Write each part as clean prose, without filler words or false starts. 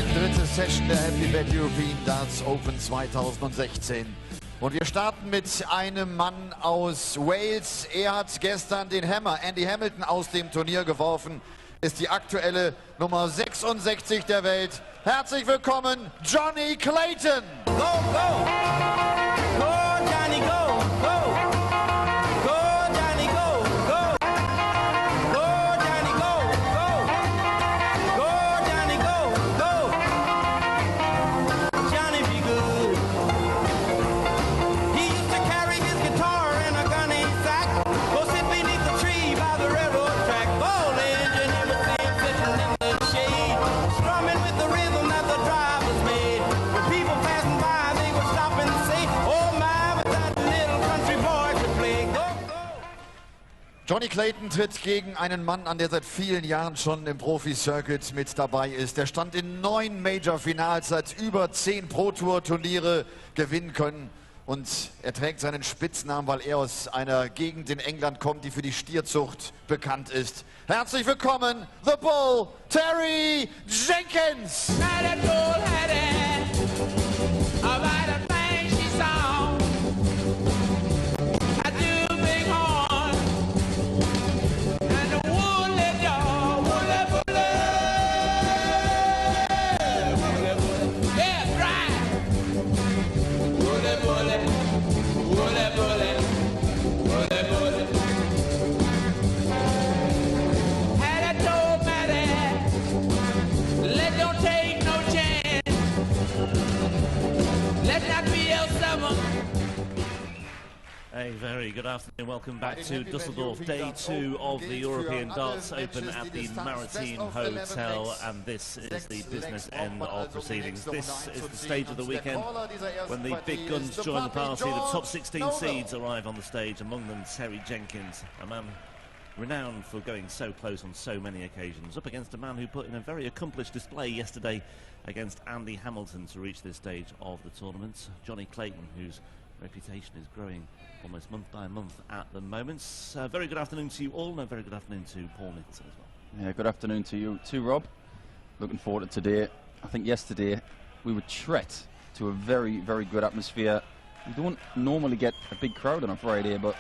dritte Session der Happy Bet European Darts Open 2016. Und wir starten mit einem Mann aus Wales. Er hat gestern den Hammer Andy Hamilton aus dem Turnier geworfen. Ist die aktuelle Nummer 66 der Welt. Herzlich willkommen, Johnny Clayton. Go, go! Go, Johnny, go! Go! Go, Johnny, go! Go! Go, Johnny, go! Go! Go, Johnny, go! Go! Johnny be good. He used to carry his guitar in a gunny sack. Go sit beneath the tree by the railroad track. Ball engine, he would see him sitting in the shade, strumming with the rhythm that the drivers made. When people passing by, they would stop and say, oh my, but that little country boy could play. Go, go! Johnny Clayton tritt gegen einen Mann an, der seit vielen Jahren schon im Profi-Circuit mit dabei ist. Der stand in 9 Major-Finals, hat über 10 Pro-Tour-Turniere gewinnen können. Und er trägt seinen Spitznamen, weil er aus einer Gegend in England kommt, die für die Stierzucht bekannt ist. Herzlich willkommen, The Bull, Terry Jenkins! Now that bull had it about a thing she saw. I do big horn and the woolly jaw, woolly bullet, woolly bullet, yeah, right. Woolly bullet, woolly bullet, woolly bullet. Had I told Maddie, let don't take no chance. Let not be El Summer. A very good afternoon. Welcome back to Dusseldorf, day 2 of the European Darts Open at the Maritime Hotel, and this is the business end of proceedings. This is the stage of the weekend when the big guns join the party. The top 16 seeds arrive on the stage, among them Terry Jenkins, a man renowned for going so close on so many occasions, up against a man who put in a very accomplished display yesterday against Andy Hamilton to reach this stage of the tournament. Johnny Clayton, whose reputation is growing almost month by month at the moment. Very good afternoon to you all, and a very good afternoon to Paul Nicholson as well. Yeah, good afternoon to you too, Rob. Looking forward to today. I think yesterday we were treat to a very, very good atmosphere. We don't normally get a big crowd on a Friday, but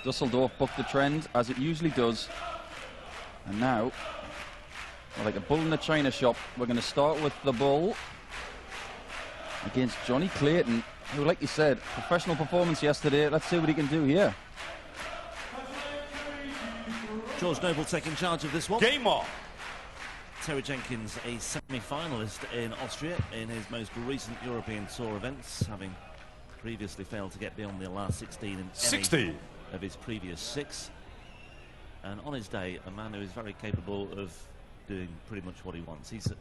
Dusseldorf bucked the trend, as it usually does. And now, like a bull in a china shop, we're going to start with the bull against Johnny Clayton, who, like you said, professional performance yesterday. Let's see what he can do here. George Noble taking charge of this one. Game on. Terry Jenkins, a semi-finalist in Austria in his most recent European Tour events, having previously failed to get beyond the last 16 in 60 of his previous 6. And on his day, a man who is very capable of doing pretty much what he wants. He's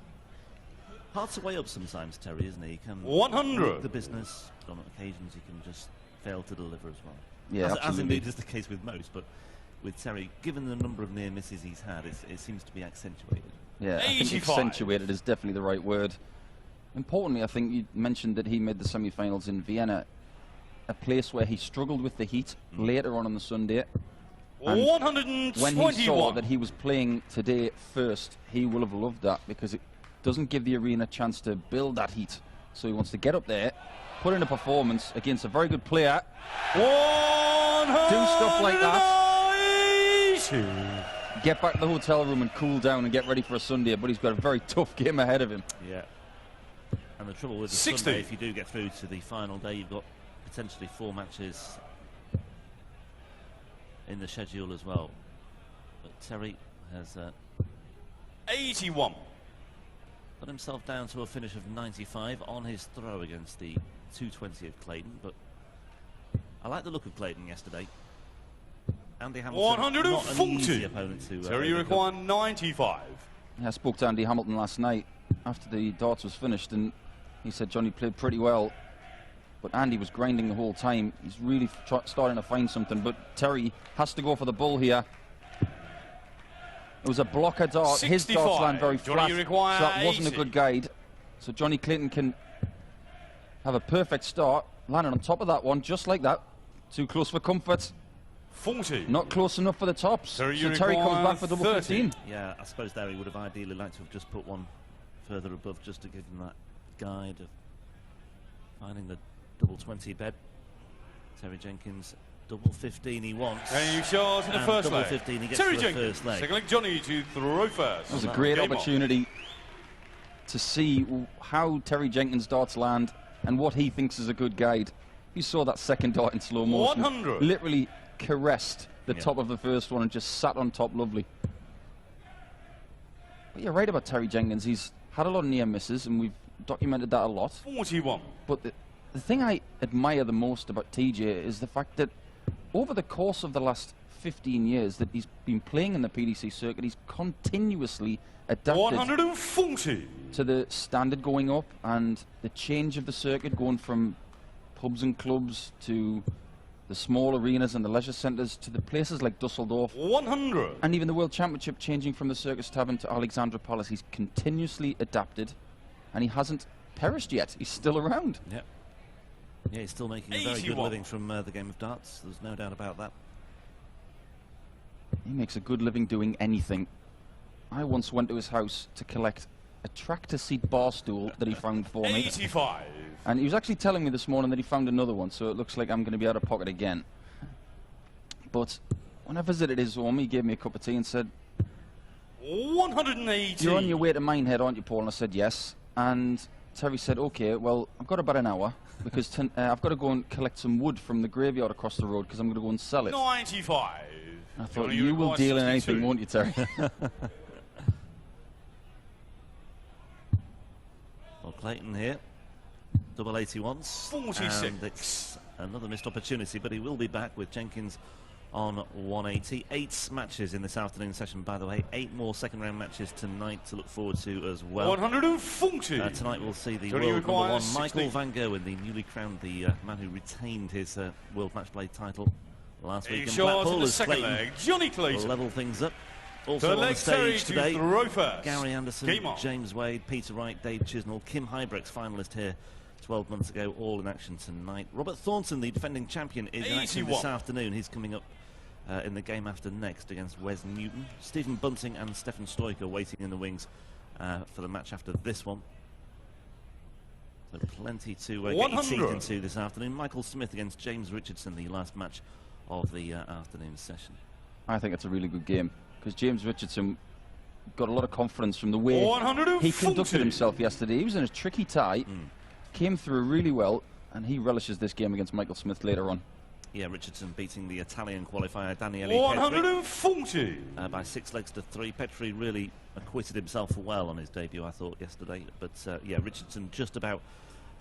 hard to weigh up sometimes, Terry, isn't he? He can 100. work the business, but on occasions he can just fail to deliver as well. Yeah, as indeed is the case with most, but with Terry, given the number of near misses he's had, it seems to be accentuated. Yeah, I think 85. accentuated is definitely the right word. Importantly, I think you mentioned that he made the semi-finals in Vienna, a place where he struggled with the heat later on the Sunday. And 121. when he saw that he was playing today first, he will have loved that, because it doesn't give the arena a chance to build that heat. So he wants to get up there, put in a performance against a very good player, do stuff like that, get back to the hotel room and cool down and get ready for a Sunday. But he's got a very tough game ahead of him. Yeah. And the trouble with the 60. Sunday, if you do get through to the final day, you've got potentially 4 matches in the schedule as well. But Terry has 81. put himself down to a finish of 95 on his throw against the 220 of Clayton. But I like the look of Clayton yesterday. Andy Hamilton, 140. not an easy opponent to Terry required 95. Yeah, I spoke to Andy Hamilton last night after the darts was finished, and he said Johnny played pretty well, but Andy was grinding the whole time. He's really starting to find something, but Terry has to go for the bull here. It was a blocker dart. 65. His darts land very Johnny flat, so required that wasn't a 80. good guide. So Johnny Clayton can have a perfect start, landing on top of that one, just like that. Too close for comfort. 40. Not close enough for the tops. Terry, so you Terry comes require back for double 30. 15. Yeah, I suppose there he would have ideally liked to have just put one further above just to give him that guide of finding the double 20 bed. Terry Jenkins, double 15 he wants. And you shot in the first double leg. 15 he gets Terry for the Jenkins, first leg. second leg, Johnny to throw first. It was a great Game on. opportunity to see how Terry Jenkins' darts land and what he thinks is a good guide. You saw that second dart in slow motion. 100. Literally caressed the top of the first one and just sat on top lovely. But you're right about Terry Jenkins. He's had a lot of near misses, and we've documented that a lot. 41. But the thing I admire the most about TJ is the fact that over the course of the last 15 years that he's been playing in the PDC circuit, he's continuously adapted 140. to the standard going up and the change of the circuit going from pubs and clubs to the small arenas and the leisure centres to the places like Dusseldorf 100. and even the World Championship changing from the Circus Tavern to Alexandra Palace. He's continuously adapted and he hasn't perished yet. He's still around. Yep. Yeah, he's still making a very good 81. living from the game of darts. There's no doubt about that. He makes a good living doing anything. I once went to his house to collect a tractor seat bar stool that he found for me. 85. And he was actually telling me this morning that he found another one, so it looks like I'm going to be out of pocket again. But when I visited his home, he gave me a cup of tea and said, 180. "You're on your way to Minehead, aren't you, Paul?" And I said, "Yes." And Terry said, "Okay, well, I've got about an hour because I've got to go and collect some wood from the graveyard across the road because I'm going to go and sell it." 95. I thought, Johnny, you will require deal in 62. anything, won't you, Terry? Well, Clayton here, double 81s. 46. And it's another missed opportunity, but he will be back with Jenkins on 180. 8 matches in this afternoon session, by the way. 8 more second round matches tonight to look forward to as well. 140. Tonight we'll see the Johnny world number 1, requires Michael 60. Van Gogh, the newly crowned, the man who retained his World Match Play title last week He in shot in Blackpool the as second Clayton leg. Johnny will Clayton. level things up. Also Third on the leg, Terry stage to today, throw first. Gary Anderson, Game on. James Wade, Peter Wright, Dave Chisnell, Kim Hybrex, finalist here 12 months ago, all in action tonight. Robert Thornton, the defending champion, is in action this 81. afternoon. He's coming up in the game after next against Wes Newton. Stephen Bunting and Stefan Stoiker waiting in the wings for the match after this one. So plenty to get your teeth 100. into this afternoon. Michael Smith against James Richardson, the last match of the afternoon session. I think it's a really good game because James Richardson got a lot of confidence from the way 140. he conducted himself yesterday. He was in a tricky tie, came through really well, and he relishes this game against Michael Smith later on. Yeah, Richardson beating the Italian qualifier Daniele Petri 140. by 6 legs to 3. Petri really acquitted himself well on his debut, I thought, yesterday. But yeah, Richardson just about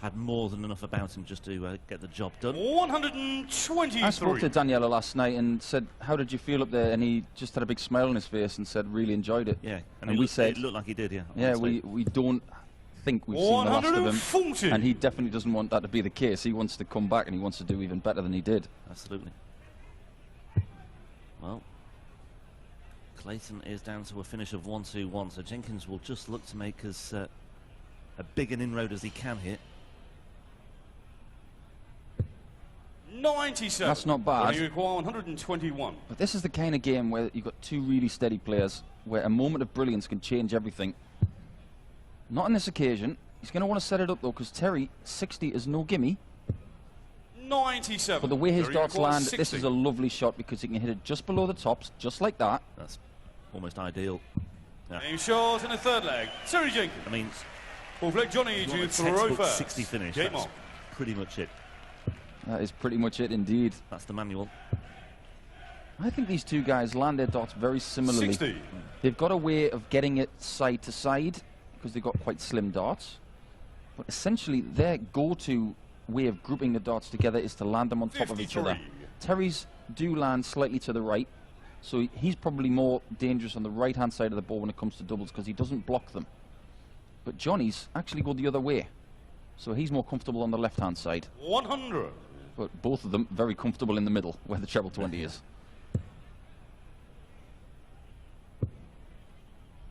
had more than enough about him just to get the job done. 123. I spoke to Daniela last night and said, "How did you feel up there?" And he just had a big smile on his face and said, "Really enjoyed it." Yeah, and we said, it looked like he did, yeah. "Yeah, honestly. we don't think we've seen the last of him." 140. And he definitely doesn't want that to be the case. He wants to come back and he wants to do even better than he did. Absolutely. Well, Clayton is down to a finish of 1-2-1, so Jenkins will just look to make as a big an inroad as he can here. 97. That's not bad. You require 121. But this is the kind of game where you've got two really steady players, where a moment of brilliance can change everything. Not on this occasion. He's going to want to set it up, though, because Terry, 60 is no gimme. 97. But the way his Terry darts requires land, 60. this is a lovely shot because he can hit it just below the tops, just like that. That's almost ideal. Yeah. Game shot in the third leg. Terry Jenkins. I mean, Fourth leg, Johnny you want to a throw textbook first. 60 finish. Game That's on. pretty much it. That is pretty much it indeed. That's the manual. I think these two guys land their darts very similarly. 60. They've got a way of getting it side to side because they've got quite slim darts. But essentially, their go-to way of grouping the darts together is to land them on top of each other. 53. Terry's do land slightly to the right, so he's probably more dangerous on the right-hand side of the ball when it comes to doubles because he doesn't block them. But Johnny's actually go the other way, so he's more comfortable on the left-hand side. 100. But both of them very comfortable in the middle, where the treble 20 is.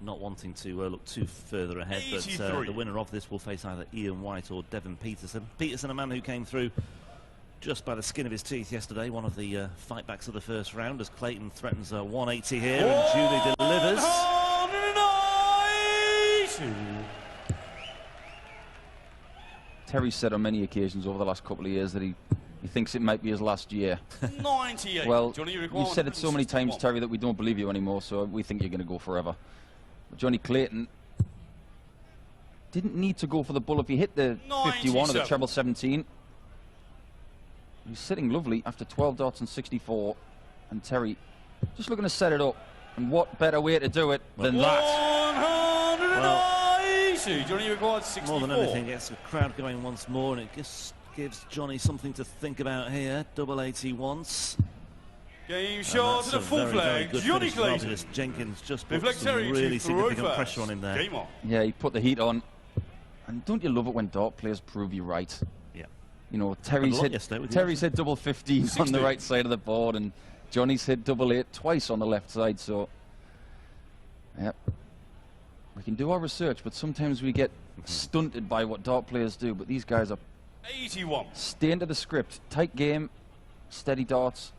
Not wanting to look too further ahead, but 83. the winner of this will face either Ian White or Devon Peterson. Peterson, a man who came through just by the skin of his teeth yesterday, one of the fightbacks of the first round, as Clayton threatens a 180 here, and Julie delivers. 180. Terry said on many occasions over the last couple of years that he thinks it might be his last year. 98. Well, Johnny, you you've said it so many times, Terry, that we don't believe you anymore, so we think you're going to go forever. But Johnny Clayton didn't need to go for the bull if he hit the 51 or the treble 17. He's sitting lovely after 12 darts and 64. And Terry just looking to set it up. And what better way to do it than that? 180. Johnny required 64. More than anything, gets the crowd going once more, and it just gives Johnny something to think about here. Double 80 once. Game shot to the full flag. Johnny Clayton. Jenkins just put Reflect some Terry really to throw significant first. pressure on him there. Game on. Yeah, he put the heat on. And don't you love it when dart players prove you right? Yeah. You know, Terry's hit double 15 on the right side of the board, and Johnny's hit double 8 twice on the left side. So, yeah, we can do our research, but sometimes we get stunted by what dart players do. But these guys are 81. staying to the script. Tight game, steady darts,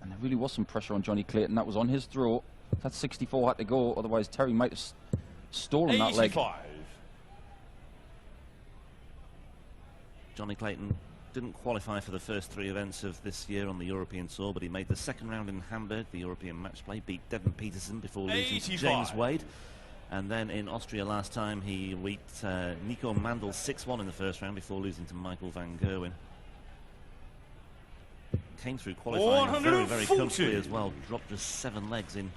and there really was some pressure on Johnny Clayton. That was on his throw. That 64 had to go, otherwise Terry might have stolen that leg. 85. Johnny Clayton didn't qualify for the first 3 events of this year on the European Tour, but he made the second round in Hamburg, the European match play, beat Devin Peterson before losing to James Wade. And then in Austria last time, he beat Nico Mandel 6-1 in the first round before losing to Michael van Gerwen. Came through qualifying very, very comfortably as well. Dropped just 7 legs in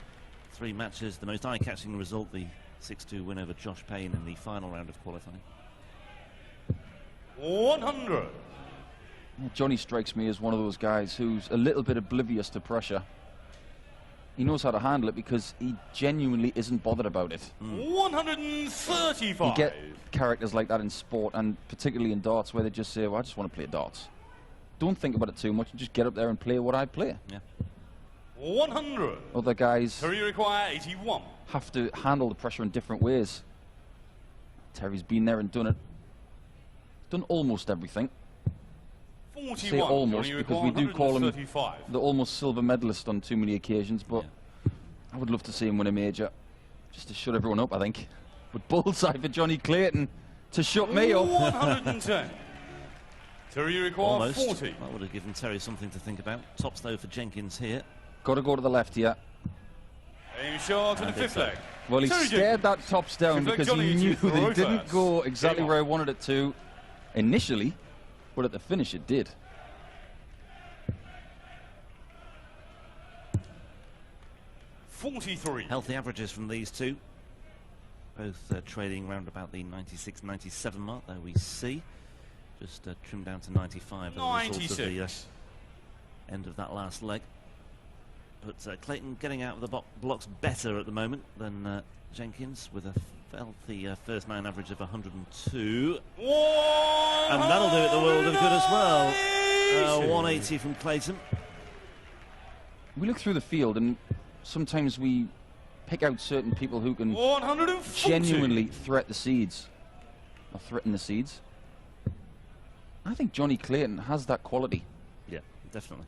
3 matches. The most eye-catching result, the 6-2 win over Josh Payne in the final round of qualifying. 100. Johnny strikes me as one of those guys who's a little bit oblivious to pressure. He knows how to handle it because he genuinely isn't bothered about it. 135. You get characters like that in sport, and particularly in darts, where they just say, well, I just want to play darts. Don't think about it too much and just get up there and play what I play. Yeah. 100. Other guys Terry require 81. have to handle the pressure in different ways. Terry's been there and done it. Done almost everything. 41. Say almost Johnny because require we do call him 135. the almost silver medalist on too many occasions, but I would love to see him win a major just to shut everyone up, I think. But bullseye for Johnny Clayton to shut me up. 110. Terry require Almost. 40. That would have given Terry something to think about. Tops though for Jenkins here. Got to go to the left here. Aim shot to the 5th leg. Well, he Terry stared that tops down Reflect because Johnny he knew to that throw it didn't first. go exactly Game where I on. wanted it to initially, but at the finish it did. .43. Healthy averages from these two. Both trading around about the 96-97 mark, there we see. Just trimmed down to 95 as a result of the 96. end of that last leg. But Clayton getting out of the blocks better at the moment than Jenkins, with a healthy first 9 average of 102. And that'll do it the world of good as well. 180 from Clayton. We look through the field and sometimes we pick out certain people who can 140. genuinely threaten the seeds. I think Johnny Clayton has that quality. Yeah, definitely.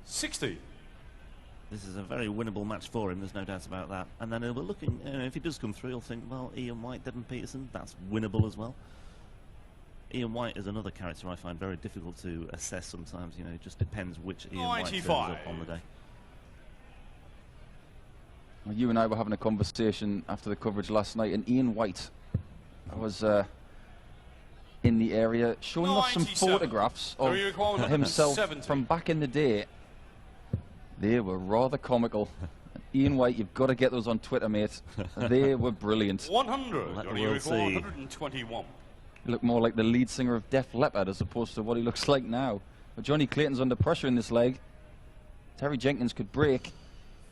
60. This is a very winnable match for him, there's no doubt about that. And then we're looking, if he does come through, he'll think, well, Ian White, Devin Peterson, that's winnable as well. Ian White is another character I find very difficult to assess sometimes. You know, it just depends which Ian White turns 95. up on the day. Well, you and I were having a conversation after the coverage last night, and Ian White was in the area showing off some 97. photographs of Terry require himself 170. from back in the day. They were rather comical. Ian White, you've got to get those on Twitter, mate. They were brilliant. 100. Let the Johnny world require see. 121. He looked more like the lead singer of Def Leppard as opposed to what he looks like now. But Johnny Clayton's under pressure in this leg. Terry Jenkins could break.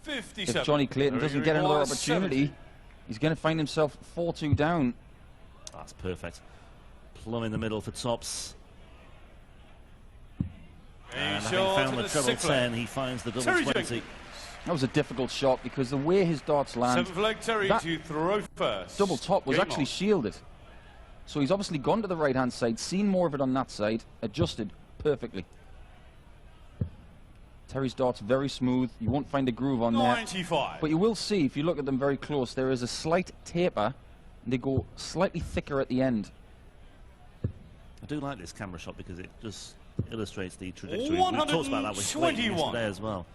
57. If Johnny Clayton Terry doesn't get another requires opportunity, 70. he's going to find himself 4-2 down. That's perfect. Plumb in the middle for tops. And having found the treble 10, he finds the double Terry 20. Jenkins. That was a difficult shot because the way his darts land, 7th leg Terry that to throw first. double top was Game actually on. shielded. So he's obviously gone to the right-hand side, seen more of it on that side, adjusted perfectly. Terry's darts very smooth. You won't find a groove on there. 95. But you will see, if you look at them very close, there is a slight taper, and they go slightly thicker at the end. do like this camera shot because it just illustrates the trajectory. We talked about that with Clayton yesterday as well.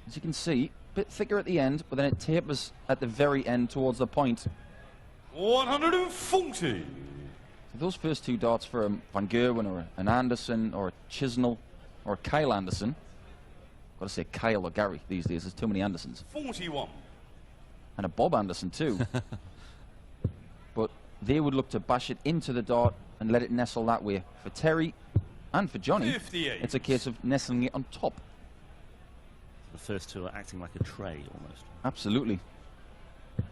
As you can see, a bit thicker at the end, but then it tapers at the very end towards the point. 140. So those first two darts for a Van Gerwen or an Anderson or a Chisnell or a Kyle Anderson. Got to say Kyle or Gary these days. There's too many Andersons. 41. And a Bob Anderson too. But they would look to bash it into the dart and let it nestle that way. For Terry and for Johnny, 58. it's a case of nestling it on top. The first two are acting like a tray almost. Absolutely. You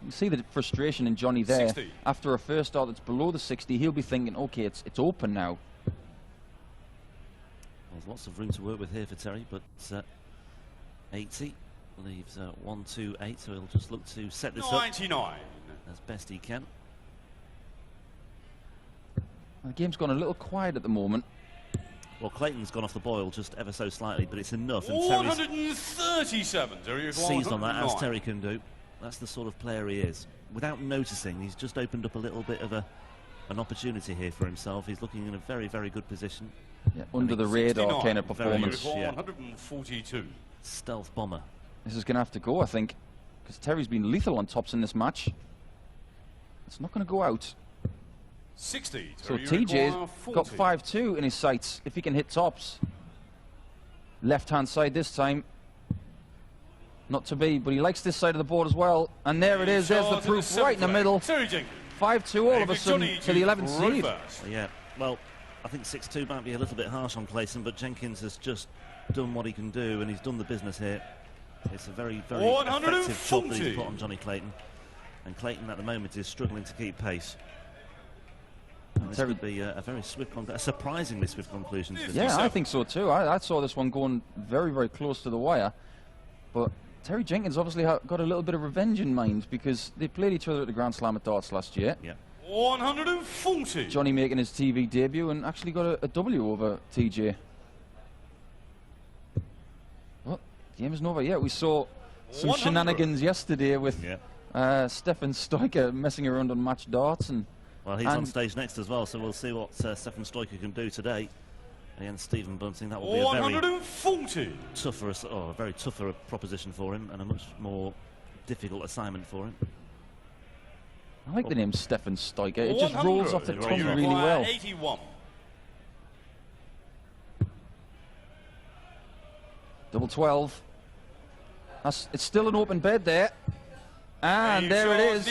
can see the frustration in Johnny there. 60. After a first dart that's below the 60, he'll be thinking, okay, it's open now. There's lots of room to work with here for Terry, but 80 leaves 128, so he'll just look to set this 99. up as best he can. The game's gone a little quiet at the moment. Well, Clayton's gone off the boil just ever so slightly, but it's enough, and Terry's 137. seized on that, as Terry can do. That's the sort of player he is. Without noticing, he's just opened up a little bit of an opportunity here for himself. He's looking in a very, very good position. Yeah, under the radar kind of performance. Yeah. 142. Stealth bomber. This is going to have to go, I think, because Terry's been lethal on tops in this match. It's not going to go out. 60. So TJ's got 5-2 in his sights if he can hit tops. Left-hand side this time. Not to be, but he likes this side of the board as well. And there it is, there's the proof right in the middle. 5-2 all of a sudden to the 11th seed. Yeah, well, I think 6-2 might be a little bit harsh on Clayton, but Jenkins has just done what he can do, and he's done the business here. It's a very, very effective job that he's put on Johnny Clayton. And Clayton at the moment is struggling to keep pace. And this would be a very swift, a surprisingly swift conclusion to this. Yeah, I think so too. I saw this one going very, very close to the wire. But Terry Jenkins obviously got a little bit of revenge in mind because they played each other at the Grand Slam at darts last year. Yeah. 140. Johnny making his TV debut and actually got a W over TJ. Well, the game isn't over yet. We saw some 100. shenanigans yesterday with Stefan Stoiker messing around on match darts. Well, he's on stage next as well, so we'll see what Stefan Stoiker can do today against Stephen Bunting. That will be a very 140. tougher proposition for him and a much more difficult assignment for him. I like the name Stefan Stoiker. It just rolls off the tongue really well. 81. Double 12. It's still an open bed there. And there it is.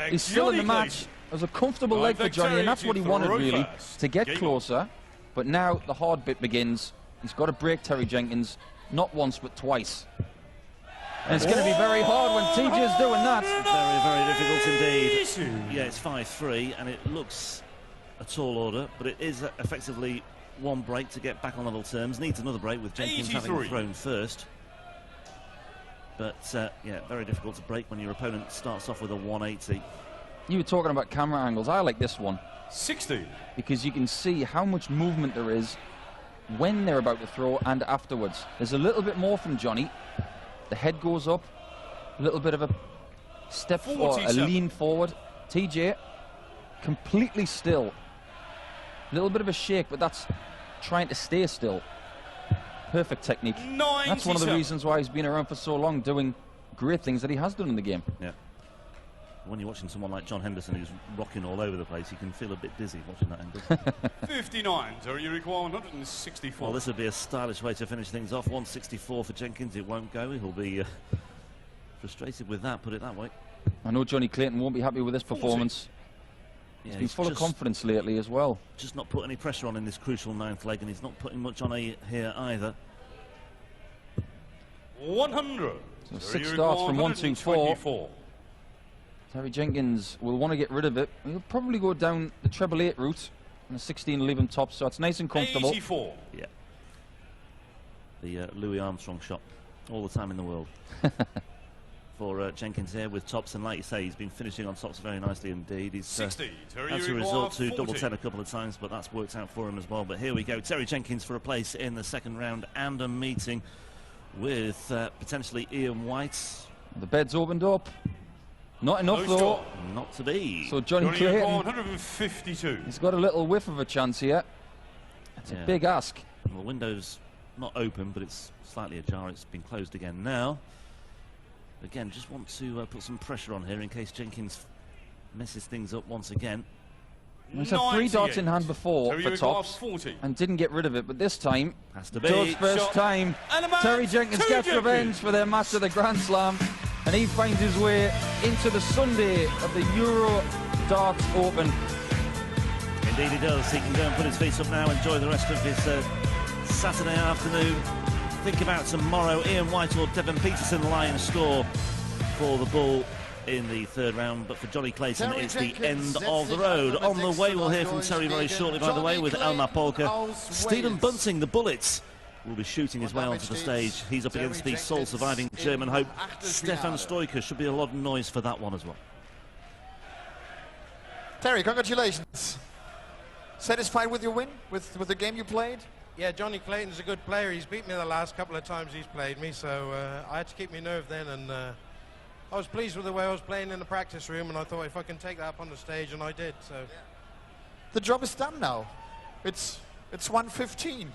He's still in the match. It was a comfortable leg for Johnny, and that's what he wanted, really, to get closer. But now the hard bit begins. He's got to break Terry Jenkins, not once, but twice. And it's going to be very hard when TJ's doing that. Very, very difficult indeed. Yeah, it's 5-3, and it looks a tall order, but it is effectively one break to get back on level terms. Needs another break with Jenkins 83. having thrown first. But, yeah, very difficult to break when your opponent starts off with a 180. You were talking about camera angles. I like this one. 60. Because you can see how much movement there is when they're about to throw and afterwards. There's a little bit more from Johnny. The head goes up, a little bit of a step or a lean forward. TJ, completely still. A little bit of a shake, but that's trying to stay still. Perfect technique. 97. That's one of the reasons why he's been around for so long, doing great things that he has done in the game. Yeah. When you're watching someone like John Henderson who's rocking all over the place, you can feel a bit dizzy watching that angle. 59. So you require 164. Well, this would be a stylish way to finish things off. 164 for Jenkins. It won't go. He'll be frustrated with that, put it that way. I know Johnny Clayton won't be happy with this performance. Yeah, he's been full of confidence lately as well. Just not put any pressure on in this crucial ninth leg, and he's not putting much on here either. 100. So 6 starts from 1-2-4. Terry Jenkins will want to get rid of it. He'll probably go down the treble 8 route and a 16 leave him top, so it's nice and comfortable. 84. Yeah. The Louis Armstrong shot all the time in the world. For Jenkins here with tops, and like you say, he's been finishing on tops very nicely indeed. He's 60. as a result to double 10 a couple of times, but that's worked out for him as well. But here we go, Terry Jenkins for a place in the second round and a meeting with potentially Ian White. The bed's opened up. Not enough though. Not to be. So Johnny Clayton, 152. he's got a little whiff of a chance here. It's a big ask. Well, the window's not open, but it's slightly ajar. It's been closed again now. Again, just want to put some pressure on here in case Jenkins messes things up once again. He's had 3 darts in hand before for tops 40. and didn't get rid of it, but this time, Has to be. Joe's first time, Terry Jenkins gets revenge for their match of the Grand Slam, and he finds his way into the Sunday of the Euro Darts Open. Indeed he does. He can go and put his feet up now, enjoy the rest of his Saturday afternoon. Think about tomorrow. Ian White or Devon Peterson lie in score for the Bull in the 3rd round, but for Johnny Clayton it's the end of the road. On the way we'll hear from Terry very shortly, by the way, with Elmar Polka. Stephen Bunting, the Bullets, will be shooting his way onto the stage. He's up against the sole surviving German hope, Stefan Stoiker. Should be a lot of noise for that one as well. Terry, congratulations. Satisfied with your win, with the game you played? Yeah, Johnny Clayton's a good player. He's beat me the last couple of times he's played me, so I had to keep my nerve then, and I was pleased with the way I was playing in the practice room, and I thought if I can take that up on the stage, and I did. So the job is done now. It's 1:15.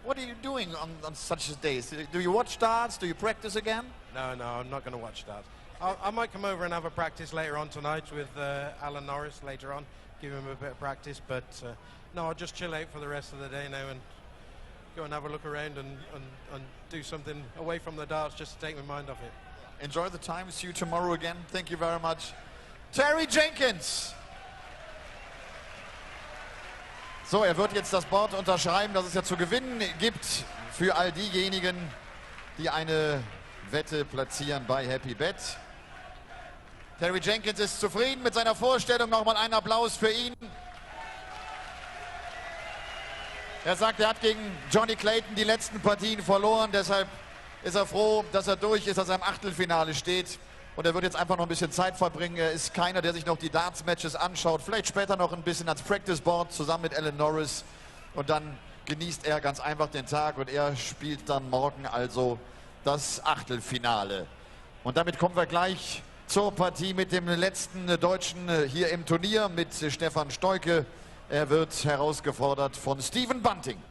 What are you doing on such days? Do you watch darts? Do you practice again? No, I'm not going to watch that. I might come over and have a practice later on tonight with Alan Norris later on, give him a bit of practice, but no, I'll just chill out for the rest of the day now and go and have a look around and do something away from the darts just to take my mind off it. Enjoy the time. See you tomorrow again. Thank you very much. Terry Jenkins. So, er wird jetzt das Board unterschreiben, das es ja zu gewinnen gibt für all diejenigen, die eine Wette platzieren bei Happy Bet. Terry Jenkins ist zufrieden mit seiner Vorstellung. Nochmal einen Applaus für ihn. Er sagt, er hat gegen Johnny Clayton die letzten Partien verloren, deshalb ist er froh, dass er durch ist, dass er im Achtelfinale steht. Und er wird jetzt einfach noch ein bisschen Zeit verbringen. Er ist keiner, der sich noch die Darts-Matches anschaut. Vielleicht später noch ein bisschen als Practice-Board zusammen mit Alan Norris. Und dann genießt er ganz einfach den Tag. Und er spielt dann morgen also das Achtelfinale. Und damit kommen wir gleich zur Partie mit dem letzten Deutschen hier im Turnier, mit Stefan Stoiker. Er wird herausgefordert von Stephen Bunting.